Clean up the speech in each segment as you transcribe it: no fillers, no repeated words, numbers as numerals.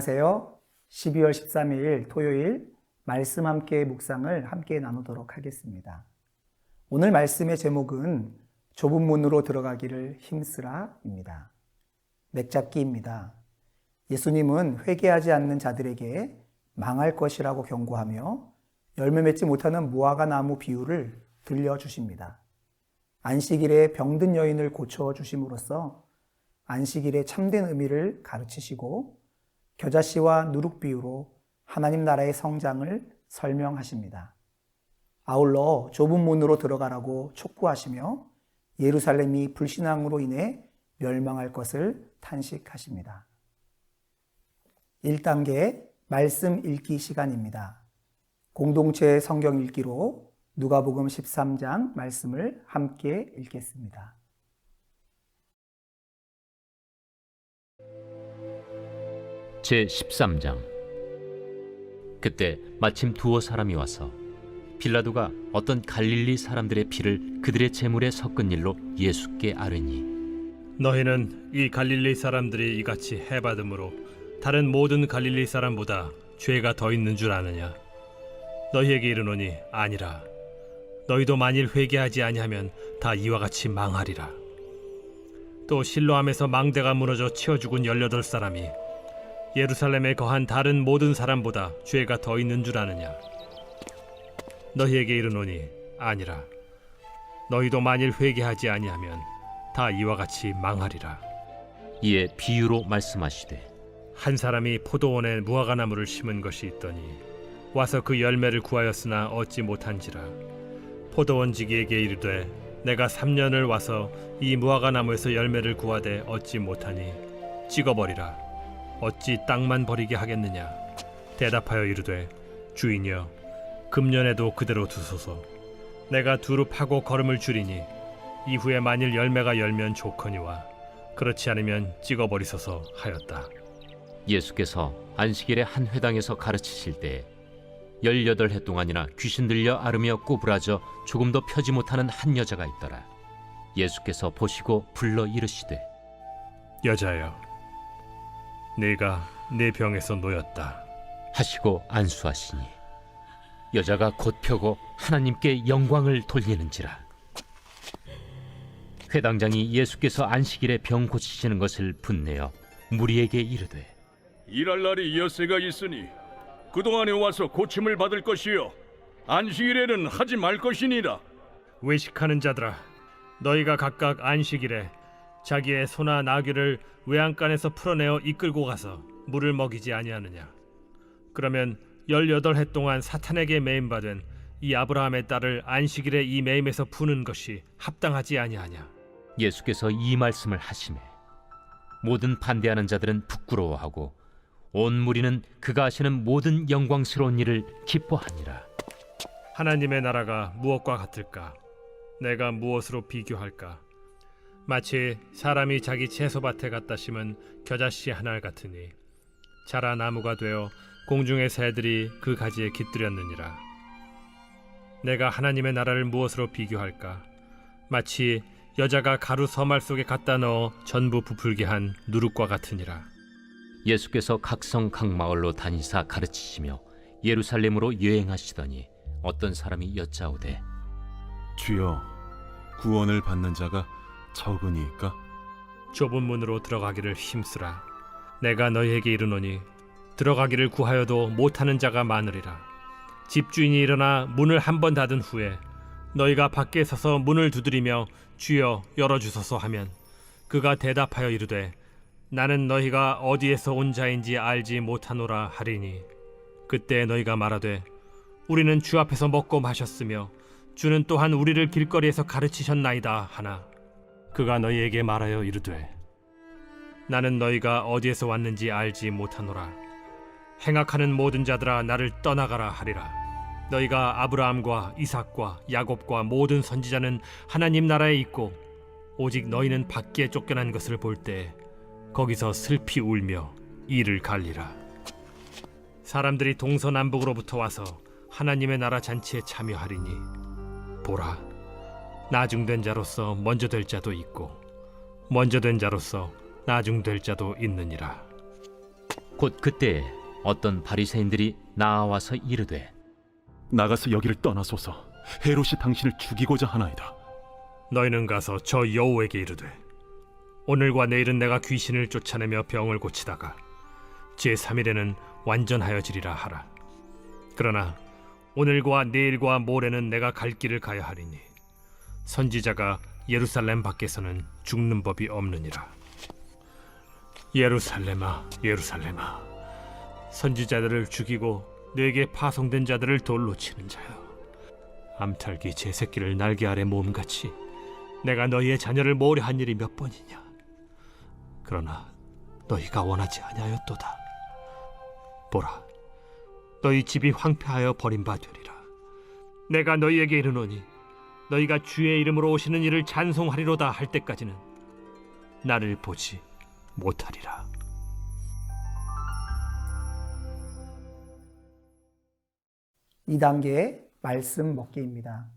안녕하세요. 12월 13일 토요일 말씀 함께 묵상을 함께 나누도록 하겠습니다. 오늘 말씀의 제목은 좁은 문으로 들어가기를 힘쓰라입니다. 맥잡기입니다. 예수님은 회개하지 않는 자들에게 망할 것이라고 경고하며 열매 맺지 못하는 무화과 나무 비유를 들려주십니다. 안식일에 병든 여인을 고쳐주심으로써 안식일의 참된 의미를 가르치시고 겨자씨와 누룩 비유로 하나님 나라의 성장을 설명하십니다. 아울러 좁은 문으로 들어가라고 촉구하시며 예루살렘이 불신앙으로 인해 멸망할 것을 탄식하십니다. 1단계 말씀 읽기 시간입니다. 공동체 성경 읽기로 누가복음 13장 말씀을 함께 읽겠습니다. 제13장. 그때 마침 두어 사람이 와서 빌라도가 어떤 갈릴리 사람들의 피를 그들의 제물에 섞은 일로 예수께 아뢰니, 너희는 이 갈릴리 사람들이 이같이 해받음으로 다른 모든 갈릴리 사람보다 죄가 더 있는 줄 아느냐? 너희에게 이르노니 아니라. 너희도 만일 회개하지 아니하면 다 이와 같이 망하리라. 또 실로암에서 망대가 무너져 치어 죽은 18사람이 예루살렘에 거한 다른 모든 사람보다 죄가 더 있는 줄 아느냐? 너희에게 이르노니 아니라. 너희도 만일 회개하지 아니하면 다 이와 같이 망하리라. 이에 비유로 말씀하시되, 한 사람이 포도원에 무화과 나무를 심은 것이 있더니 와서 그 열매를 구하였으나 얻지 못한지라. 포도원지기에게 이르되, 내가 3년을 와서 이 무화과 나무에서 열매를 구하되 얻지 못하니 찍어버리라. 어찌 땅만 버리게 하겠느냐? 대답하여 이르되, 주인이여, 금년에도 그대로 두소서. 내가 두루 파고 거름을 줄이니 이후에 만일 열매가 열면 좋거니와 그렇지 않으면 찍어버리소서 하였다. 예수께서 안식일에 한 회당에서 가르치실 때에 18해 동안이나 귀신 들려 앓으며 꼬부라져 조금도 펴지 못하는 한 여자가 있더라. 예수께서 보시고 불러 이르시되, 여자여, 네가 네 병에서 놓였다 하시고 안수하시니 여자가 곧 펴고 하나님께 영광을 돌리는지라. 회당장이 예수께서 안식일에 병 고치시는 것을 분내어 무리에게 이르되, 일할 날이 엿새가 있으니 그동안에 와서 고침을 받을 것이요 안식일에는 하지 말 것이니라. 외식하는 자들아, 너희가 각각 안식일에 자기의 소나 나귀를 외양간에서 풀어내어 이끌고 가서 물을 먹이지 아니하느냐? 그러면 18해 동안 사탄에게 매임받은 이 아브라함의 딸을 안식일에 이 매임에서 푸는 것이 합당하지 아니하냐? 예수께서 이 말씀을 하시매 모든 반대하는 자들은 부끄러워하고 온 무리는 그가 하시는 모든 영광스러운 일을 기뻐하니라. 하나님의 나라가 무엇과 같을까? 내가 무엇으로 비교할까? 마치 사람이 자기 채소밭에 갖다 심은 겨자씨 한 알 같으니 자라 나무가 되어 공중의 새들이 그 가지에 깃들였느니라. 내가 하나님의 나라를 무엇으로 비교할까? 마치 여자가 가루 서말 속에 갖다 넣어 전부 부풀게 한 누룩과 같으니라. 예수께서 각성 각 마을로 다니사 가르치시며 예루살렘으로 여행하시더니 어떤 사람이 여짜오되, 주여, 구원을 받는 자가 적으니까? 좁은 문으로 들어가기를 힘쓰라. 내가 너희에게 이르노니 들어가기를 구하여도 못하는 자가 많으리라. 집주인이 일어나 문을 한 번 닫은 후에 너희가 밖에 서서 문을 두드리며 주여 열어주소서 하면 그가 대답하여 이르되, 나는 너희가 어디에서 온 자인지 알지 못하노라 하리니 그때 너희가 말하되, 우리는 주 앞에서 먹고 마셨으며 주는 또한 우리를 길거리에서 가르치셨나이다 하나, 그가 너희에게 말하여 이르되, 나는 너희가 어디에서 왔는지 알지 못하노라. 행악하는 모든 자들아 나를 떠나가라 하리라. 너희가 아브라함과 이삭과 야곱과 모든 선지자는 하나님 나라에 있고 오직 너희는 밖에 쫓겨난 것을 볼 때 거기서 슬피 울며 이를 갈리라. 사람들이 동서남북으로부터 와서 하나님의 나라 잔치에 참여하리니 보라, 나중된 자로서 먼저 될 자도 있고 먼저 된 자로서 나중될 자도 있느니라. 곧 그때에 어떤 바리새인들이 나와서 이르되 나가서 여기를 떠나소서. 헤롯이 당신을 죽이고자 하나이다. 너희는 가서 저 여호에게 이르되 오늘과 내일은 내가 귀신을 쫓아내며 병을 고치다가 제3일에는 완전하여지리라 하라. 그러나 오늘과 내일과 모레는 내가 갈 길을 가야 하리니 선지자가 예루살렘 밖에서는 죽는 법이 없느니라. 예루살렘아, 예루살렘아, 선지자들을 죽이고 내게 파송된 자들을 돌로 치는 자여, 암탉이 제 새끼를 날개 아래 모음같이 내가 너희의 자녀를 모으려 한 일이 몇 번이냐. 그러나 너희가 원하지 아니하였도다. 보라, 너희 집이 황폐하여 버림받으리라. 내가 너희에게 이르노니 너희가 주의 이름으로 오시는 이를 찬송하리로다 할 때까지는 나를 보지 못하리라. 이 단계 말씀 먹기입니다.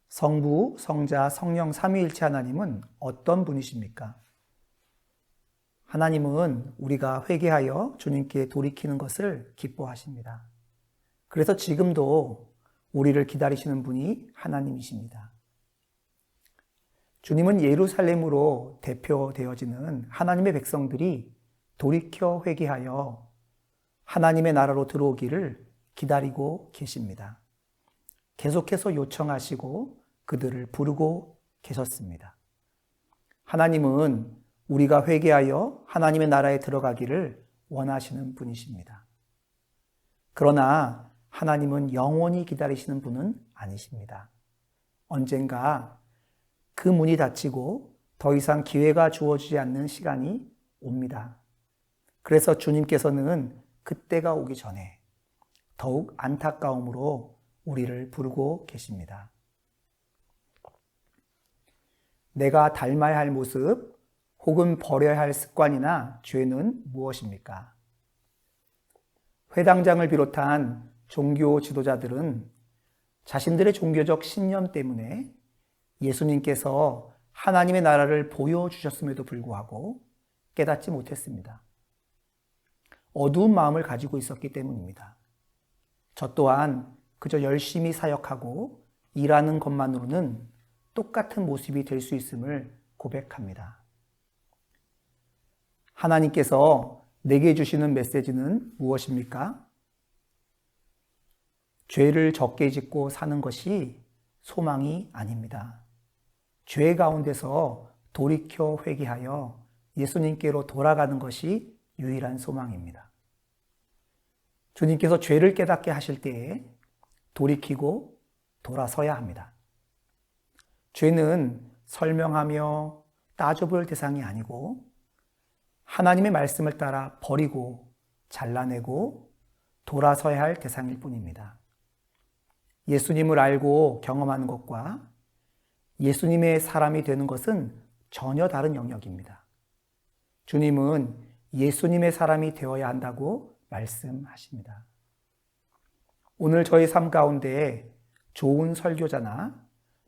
성부, 성자, 성령 삼위일체 하나님은 어떤 분이십니까? 하나님은 우리가 회개하여 주님께 돌이키는 것을 기뻐하십니다. 그래서 지금도 우리를 기다리시는 분이 하나님이십니다. 주님은 예루살렘으로 대표되어지는 하나님의 백성들이 돌이켜 회개하여 하나님의 나라로 들어오기를 기다리고 계십니다. 계속해서 요청하시고 그들을 부르고 계셨습니다. 하나님은 우리가 회개하여 하나님의 나라에 들어가기를 원하시는 분이십니다. 그러나 하나님은 영원히 기다리시는 분은 아니십니다. 언젠가 그 문이 닫히고 더 이상 기회가 주어지지 않는 시간이 옵니다. 그래서 주님께서는 그때가 오기 전에 더욱 안타까움으로 우리를 부르고 계십니다. 내가 닮아야 할 모습 혹은 버려야 할 습관이나 죄는 무엇입니까? 회당장을 비롯한 종교 지도자들은 자신들의 종교적 신념 때문에 예수님께서 하나님의 나라를 보여주셨음에도 불구하고 깨닫지 못했습니다. 어두운 마음을 가지고 있었기 때문입니다. 저 또한 그저 열심히 사역하고 일하는 것만으로는 똑같은 모습이 될 수 있음을 고백합니다. 하나님께서 내게 주시는 메시지는 무엇입니까? 죄를 적게 짓고 사는 것이 소망이 아닙니다. 죄 가운데서 돌이켜 회개하여 예수님께로 돌아가는 것이 유일한 소망입니다. 주님께서 죄를 깨닫게 하실 때에 돌이키고 돌아서야 합니다. 죄는 설명하며 따져볼 대상이 아니고 하나님의 말씀을 따라 버리고 잘라내고 돌아서야 할 대상일 뿐입니다. 예수님을 알고 경험하는 것과 예수님의 사람이 되는 것은 전혀 다른 영역입니다. 주님은 예수님의 사람이 되어야 한다고 말씀하십니다. 오늘 저희 삶 가운데 좋은 설교자나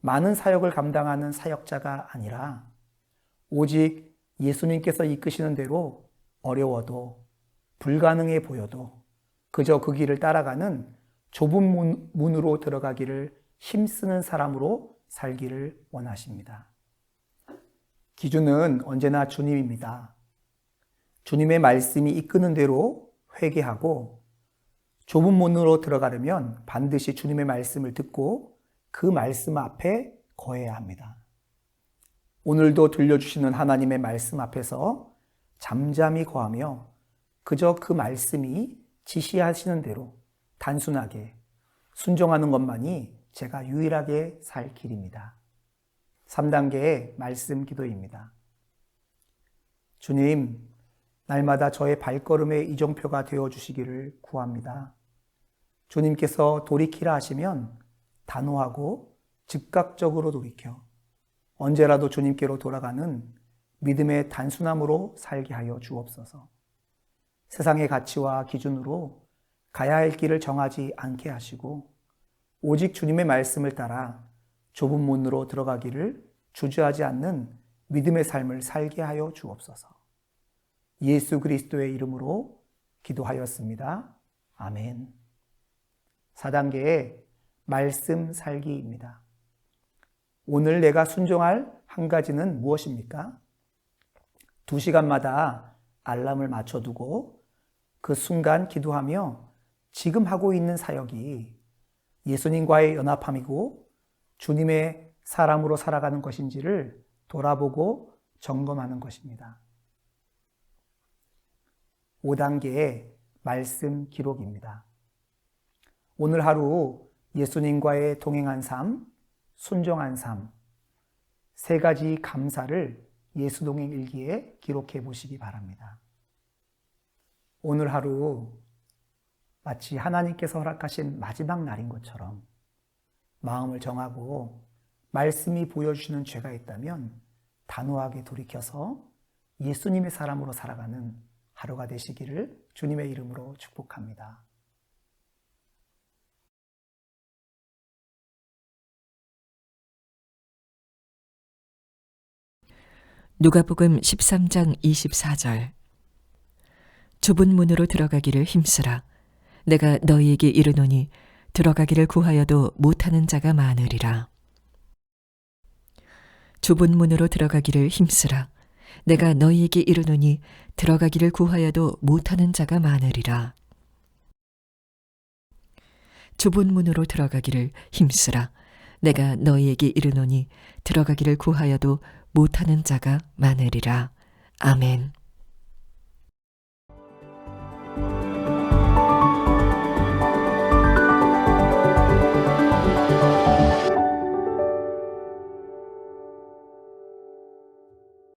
많은 사역을 감당하는 사역자가 아니라 오직 예수님께서 이끄시는 대로 어려워도 불가능해 보여도 그저 그 길을 따라가는 좁은 문으로 들어가기를 힘쓰는 사람으로 살기를 원하십니다. 기준은 언제나 주님입니다. 주님의 말씀이 이끄는 대로 회개하고 좁은 문으로 들어가려면 반드시 주님의 말씀을 듣고 그 말씀 앞에 거해야 합니다. 오늘도 들려주시는 하나님의 말씀 앞에서 잠잠히 거하며 그저 그 말씀이 지시하시는 대로 단순하게 순종하는 것만이 제가 유일하게 살 길입니다. 3단계의 말씀 기도입니다. 주님, 날마다 저의 발걸음의 이정표가 되어주시기를 구합니다. 주님께서 돌이키라 하시면 단호하고 즉각적으로 돌이켜 언제라도 주님께로 돌아가는 믿음의 단순함으로 살게 하여 주옵소서. 세상의 가치와 기준으로 가야 할 길을 정하지 않게 하시고 오직 주님의 말씀을 따라 좁은 문으로 들어가기를 주저하지 않는 믿음의 삶을 살게 하여 주옵소서. 예수 그리스도의 이름으로 기도하였습니다. 아멘. 4단계의 말씀 살기입니다. 오늘 내가 순종할 한 가지는 무엇입니까? 2시간마다 알람을 맞춰두고 그 순간 기도하며 지금 하고 있는 사역이 예수님과의 연합함이고 주님의 사람으로 살아가는 것인지를 돌아보고 점검하는 것입니다. 5단계의 말씀 기록입니다. 오늘 하루 예수님과의 동행한 삶, 순종한 삶, 3가지 감사를 예수동행 일기에 기록해 보시기 바랍니다. 오늘 하루 마치 하나님께서 허락하신 마지막 날인 것처럼 마음을 정하고 말씀이 보여주시는 죄가 있다면 단호하게 돌이켜서 예수님의 사람으로 살아가는 하루가 되시기를 주님의 이름으로 축복합니다. 누가복음 13장 24절. 좁은 문으로 들어가기를 힘쓰라. 내가 너희에게 이르노니 들어가기를 구하여도 못하는 자가 많으리라. 좁은 문으로 들어가기를 힘쓰라. 내가 너희에게 이르노니 들어가기를 구하여도 못하는 자가 많으리라. 좁은 문으로 들어가기를 힘쓰라. 내가 너희에게 이르노니 들어가기를 구하여도 못하는 자가 많으리라. 아멘.